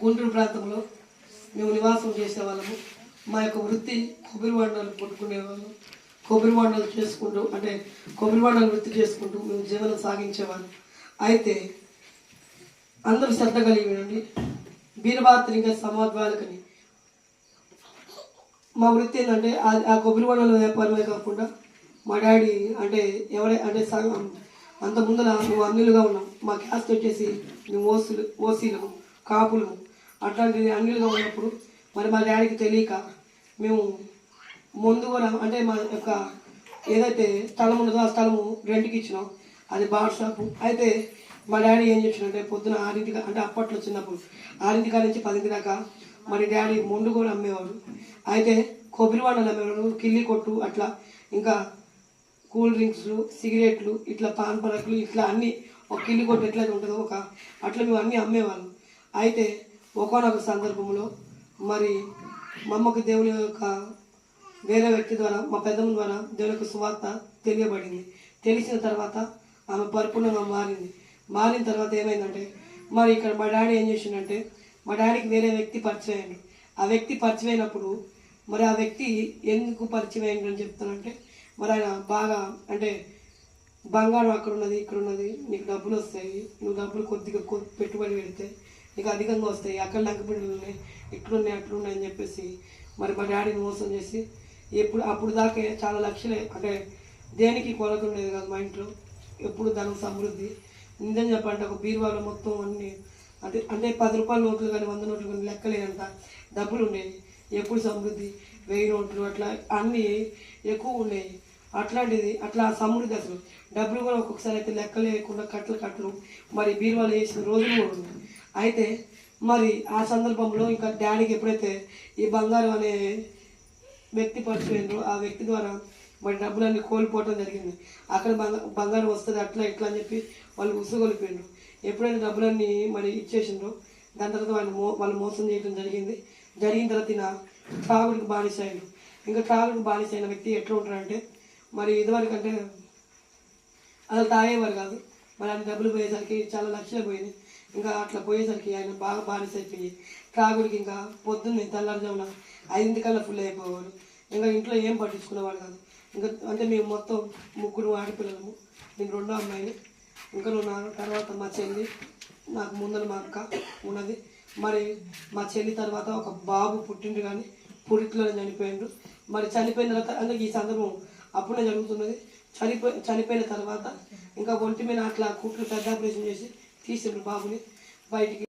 గుంటూరు ప్రాంతంలో మేము నివాసం చేసేవాళ్ళము. మా యొక్క వృత్తి కొబ్బరి బొండాలు కొట్టుకునేవాళ్ళం. కొబ్బరి బొండాలు చేసుకుంటూ అంటే కొబ్బరి బొండాలు వృత్తి చేసుకుంటూ మేము జీవనం సాగించేవాళ్ళం. అయితే అందరూ శ్రద్ధ కలిగి వినండి. బీరబాత్రిగా సమాధ్వాలకని మా వృత్తి ఏంటంటే ఆ కొబ్బరి బొండాల వ్యాపారమే కాకుండా మా డాడీ అంటే అంటే అంత ముందర మేము అన్నిలుగా ఉన్నాం. మా క్యాస్ట్ వచ్చేసి మేము ఓసీలము కాపులము అట్లాంటిది అన్నిలుగా ఉన్నప్పుడు మరి మా డాడీకి తెలియక మేము ముందు కూడా అంటే మా యొక్క ఏదైతే స్థలం ఉన్నదో ఆ స్థలము రెంట్కి ఇచ్చినాం. అది బార్ షాపు. అయితే మా డాడీ ఏం చేసినంటే పొద్దున 6 అంటే అప్పట్లో చిన్నప్పుడు 6 నుంచి 10 దాకా మరి డాడీ మొండు కూడా అమ్మేవాడు. అయితే కొబ్బరి బొండాలు అమ్మేవాడు, కిల్లి కొట్టు అట్లా, ఇంకా కూల్ డ్రింక్స్లు, సిగరెట్లు, ఇట్లా పాన్ పరకులు, ఇట్లా అన్నీ ఒక కిల్లి కొట్టు ఎట్లయితే ఉంటుందో అట్లా మేము అన్నీ అమ్మేవాళ్ళం. అయితే ఒకానొక సందర్భంలో మరి మా అమ్మకు దేవుని యొక్క వేరే వ్యక్తి ద్వారా మా పెద్దమ్మ ద్వారా దేవుని యొక్క సువార్త తెలియబడింది. తెలిసిన తర్వాత ఆమె పరిపూర్ణంగా మారిన తర్వాత ఏమైందంటే మరి ఇక్కడ మా డాడీ ఏం చేసిండంటే మా డాడీకి వేరే వ్యక్తి పరిచయం అయ్యాడు. ఆ వ్యక్తి పరిచయం అయినప్పుడు మరి ఆ వ్యక్తి ఎందుకు పరిచయం అయ్యిందని చెప్తానంటే మరి ఆయన బాగా అంటే బంగారం అక్కడ ఉన్నది ఇక్కడ ఉన్నది, నీకు డబ్బులు వస్తాయి, నువ్వు డబ్బులు కొద్దిగా పెట్టుబడి పెడితే నీకు అధికంగా వస్తాయి, అక్కడ లెక్కబిడ్డలు ఉన్నాయి, ఇట్లున్నాయి అట్లున్నాయి అని చెప్పేసి మరి మా డాడీని మోసం చేసి అప్పుడు దాకే చాలా లక్షలే అంటే దేనికి కొరత ఉండేది కాదు మా ఇంట్లో. ఎప్పుడు ధనం సమృద్ధి. నిజం చెప్పాలంటే ఒక బీరువాలో మొత్తం అన్నీ అంటే 10 రూపాయల నోట్లు కానీ 100 నోట్లు కానీ లెక్కలేనంత డబ్బులు ఉండేవి. ఎప్పుడు సమృద్ధి 1000 నోట్లు అట్లా అన్నీ ఎక్కువ ఉండేవి. అట్లాంటిది అట్లా సమృద్ధి అసలు డబ్బులు కూడా ఒక్కొక్కసారి అయితే లెక్క లేకుండా కట్టలు మరి బీరువాలు వేసిన రోజులు కూడా ఉన్నాయి. అయితే మరి ఆ సందర్భంలో ఇంకా డాడీకి ఎప్పుడైతే ఈ బంగారం అనే వ్యక్తి పరిచయం ఆ వ్యక్తి ద్వారా మరి డబ్బులన్నీ కోల్పోవటం జరిగింది. అక్కడ బంగారం వస్తుంది అట్లా ఇట్లా అని చెప్పి వాళ్ళు ఉసుగొలిపోయిండ్రు. ఎప్పుడైతే డబ్బులన్నీ మరి ఇచ్చేసిండ్రో దాని తర్వాత వాళ్ళు మోసం చేయడం జరిగింది. జరిగిన తర్వాత ఈయన త్రాగుడికి బానిస అయ్యాడు. ఇంకా త్రాగుడికి బానిస అయిన వ్యక్తి ఎట్లా ఉంటారంటే మరి ఇదివరకు అంటే అసలు తాగేవారు కాదు. మరి ఆయన డబ్బులు పోయేసరికి చాలా లక్షలు పోయినాయి. ఇంకా అట్లా పోయేసరికి ఆయన బాగా బానిస అయిపోయి త్రాగుడికి ఇంకా పొద్దున్నే తెల్లారుజామున 5 కల్లా ఫుల్ అయిపోయేవాడు. ఇంకా ఇంట్లో ఏం పట్టించుకునేవాడు కాదు. ఇంకా అంటే మేము మొత్తం 3 ఆడపిల్లలము, నేను 2వ అమ్మాయిని, ఇంకా నువ్వు తర్వాత మా చెల్లి, నాకు ముందర మా అక్క ఉన్నది. మరి మా చెల్లి తర్వాత ఒక బాబు పుట్టిండు కానీ పురిట్లోనే చనిపోయిండు. మరి చనిపోయిన తర్వాత అంటే ఈ సందర్భం అప్పుడే జరుగుతున్నది. చనిపోయిన తర్వాత ఇంకా ఒంటి మీద అట్లా కుట్లు పెద్ద ఆపరేషన్ చేసి తీసిండ్రు బాబుని బయటికి.